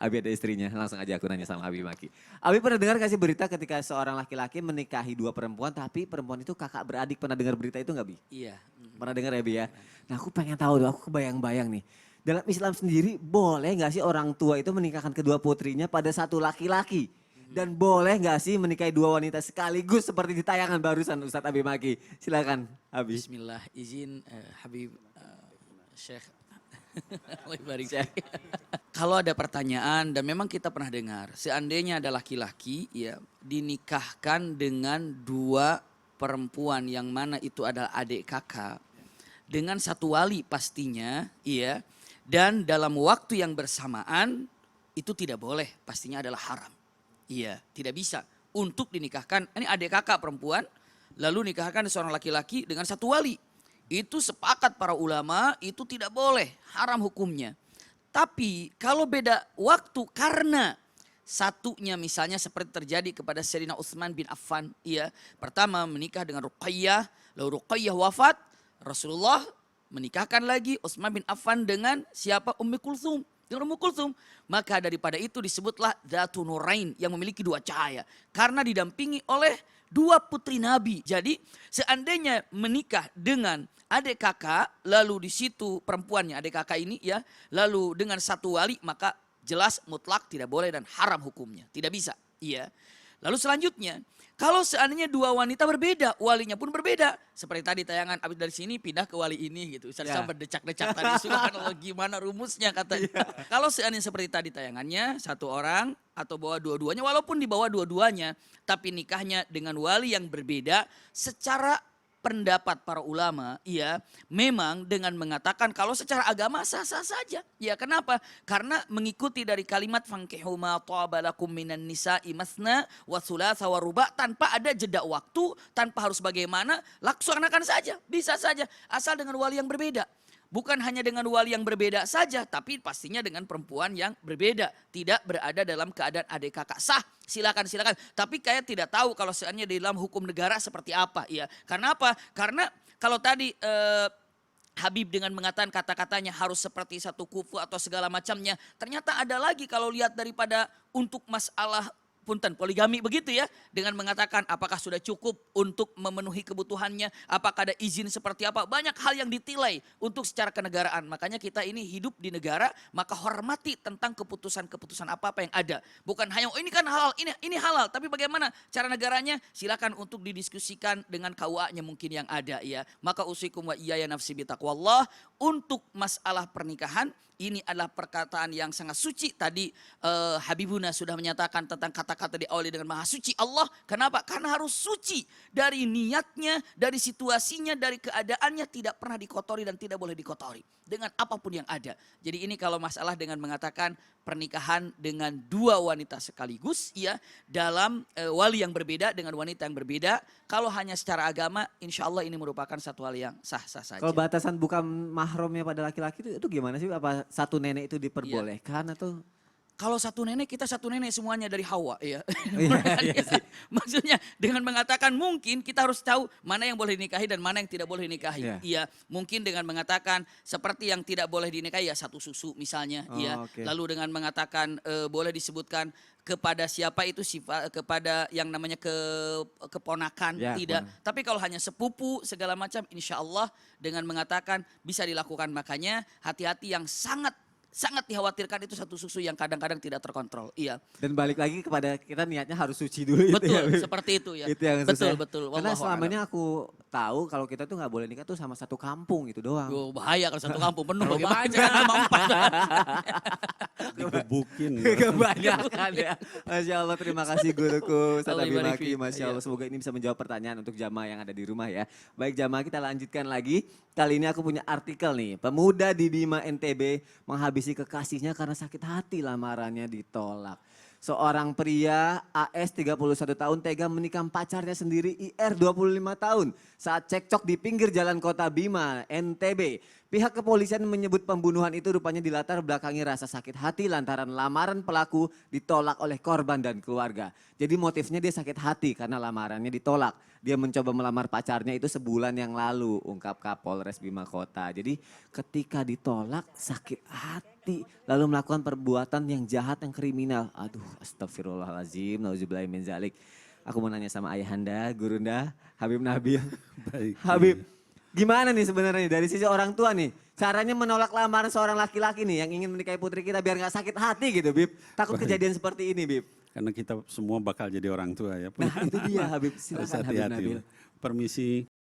Abi ada istrinya, langsung aja aku nanya sama Abi Maki. Abi pernah dengar kasih berita ketika seorang laki-laki menikahi dua perempuan, tapi perempuan itu kakak beradik. Pernah dengar berita itu nggak, Bi? Iya. Pernah dengar ya, Bi ya? Nah aku pengen tahu, aku kebayang-bayang nih. Dalam Islam sendiri boleh nggak sih orang tua itu menikahkan kedua putrinya pada satu laki-laki? Dan boleh nggak sih menikahi dua wanita sekaligus seperti di tayangan barusan Ustadz Abi Maki? Silakan, Abi. Bismillah, izin Habib Syekh. Allah barik. Syekh. Kalau ada pertanyaan dan memang kita pernah dengar, seandainya ada laki-laki ya dinikahkan dengan dua perempuan yang mana itu adalah adik kakak dengan satu wali pastinya, iya, dan dalam waktu yang bersamaan itu tidak boleh, pastinya adalah haram. Iya, tidak bisa untuk dinikahkan. Ini adik kakak perempuan, lalu nikahkan seorang laki-laki dengan satu wali. Itu sepakat para ulama, itu tidak boleh, haram hukumnya. Tapi kalau beda waktu karena satunya misalnya seperti terjadi kepada Sayyidina Utsman bin Affan. Iya, pertama menikah dengan Ruqayyah, lalu Ruqayyah wafat, Rasulullah menikahkan lagi Utsman bin Affan dengan siapa? Ummi Kulthum. Dengan Ummu Kulthum. Maka daripada itu disebutlah Dzatun Nurain yang memiliki dua cahaya. Karena didampingi oleh dua putri Nabi. Jadi seandainya menikah dengan adik kakak, lalu di situ perempuannya adik kakak ini ya, lalu dengan satu wali, maka jelas mutlak tidak boleh dan haram hukumnya. Tidak bisa. Iya. Lalu selanjutnya, kalau seandainya dua wanita berbeda, walinya pun berbeda. Seperti tadi tayangan, abis dari sini pindah ke wali ini gitu. Ustaz sampai decak-decak tadi, subhanallah gimana rumusnya katanya. Kalau seandainya seperti tadi tayangannya, satu orang atau bawa dua-duanya, walaupun dibawa dua-duanya, tapi nikahnya dengan wali yang berbeda, secara pendapat para ulama, ya memang dengan mengatakan kalau secara agama sah-sah saja. Ya kenapa? Karena mengikuti dari kalimat fankihu ma thaba lakum minan nisa'i masna wa thulatha wa ruba' tanpa ada jeda waktu, tanpa harus bagaimana, laksanakan saja, bisa saja asal dengan wali yang berbeda. Bukan hanya dengan wali yang berbeda saja, tapi pastinya dengan perempuan yang berbeda. Tidak berada dalam keadaan adik kakak. Sah, silakan. Tapi kayak tidak tahu kalau seandainya di dalam hukum negara seperti apa. Ya. Karena apa? Karena kalau tadi Habib dengan mengatakan kata-katanya harus seperti satu kufu atau segala macamnya. Ternyata ada lagi kalau lihat daripada untuk masalah punten poligami begitu ya, dengan mengatakan apakah sudah cukup untuk memenuhi kebutuhannya, apakah ada izin seperti apa, banyak hal yang ditilai untuk secara kenegaraan. Makanya kita ini hidup di negara, maka hormati tentang keputusan-keputusan apa-apa yang ada. Bukan hanya oh ini kan halal, ini halal, tapi bagaimana cara negaranya, silakan untuk didiskusikan dengan KUA-nya mungkin yang ada ya. Maka usikum wa iyaya nafsi bitaqwallah. Untuk masalah pernikahan ini adalah perkataan yang sangat suci. Tadi Habibuna sudah menyatakan tentang kata-kata diawali dengan maha suci Allah. Kenapa? Karena harus suci dari niatnya, dari situasinya, dari keadaannya, tidak pernah dikotori dan tidak boleh dikotori dengan apapun yang ada. Jadi ini kalau masalah dengan mengatakan pernikahan dengan dua wanita sekaligus ya, dalam wali yang berbeda dengan wanita yang berbeda. Kalau hanya secara agama, insya Allah ini merupakan satu hal yang sah-sah saja. Kalau batasan bukan mahramnya pada laki-laki itu gimana sih? Apa satu nenek itu diperbolehkan atau? Kalau satu nenek, kita satu nenek semuanya dari Hawa. Ya. Iya sih. Maksudnya dengan mengatakan mungkin kita harus tahu mana yang boleh dinikahi dan mana yang tidak boleh dinikahi. Iya, mungkin dengan mengatakan seperti yang tidak boleh dinikahi ya satu susu misalnya. Okay. Lalu dengan mengatakan boleh disebutkan kepada siapa itu kepada yang namanya keponakan tidak. Tapi kalau hanya sepupu segala macam insya Allah dengan mengatakan bisa dilakukan. Makanya hati-hati yang sangat dikhawatirkan itu satu susu yang kadang-kadang tidak terkontrol. Iya. Dan balik lagi kepada kita niatnya harus suci dulu. Betul, itu ya. seperti itu ya. Itu yang betul. Karena selama ini aku tahu kalau kita tuh nggak boleh nikah tuh sama satu kampung itu doang. Oh, bahaya kalau satu kampung penuh. Bagaimana jangan cuma 4. Digebukin. Kebanyakan ya. Masya Allah, terima kasih guruku Ustaz Abi Allah Maki. Masya Allah, semoga ini bisa menjawab pertanyaan untuk jamaah yang ada di rumah ya. Baik jamaah, kita lanjutkan lagi. Kali ini aku punya artikel nih. Pemuda di Bima NTB menghabisi kekasihnya karena sakit hati lamarannya ditolak. Seorang pria AS 31 tahun tega menikam pacarnya sendiri IR 25 tahun saat cekcok di pinggir jalan kota Bima, NTB. Pihak kepolisian menyebut pembunuhan itu rupanya dilatar belakangi rasa sakit hati lantaran lamaran pelaku ditolak oleh korban dan keluarga. Jadi motifnya dia sakit hati karena lamarannya ditolak. Dia mencoba melamar pacarnya itu sebulan yang lalu, ungkap Kapolres Bima Kota. Jadi ketika ditolak sakit hati, lalu melakukan perbuatan yang jahat, yang kriminal. Aduh, astagfirullahaladzim, nauzubillahi min dzalik. Aku mau nanya sama ayahanda, gurunda, Habib Nabil. Baik. Habib, gimana nih sebenarnya dari sisi orang tua nih? Caranya menolak lamaran seorang laki-laki nih yang ingin menikahi putri kita biar gak sakit hati gitu, Bib. Takut Baik. kejadian seperti ini, Bib. Karena kita semua bakal jadi orang tua ya. Nah itu dia Habib, Harus silakan Habib hati-hati. Nabil. Permisi.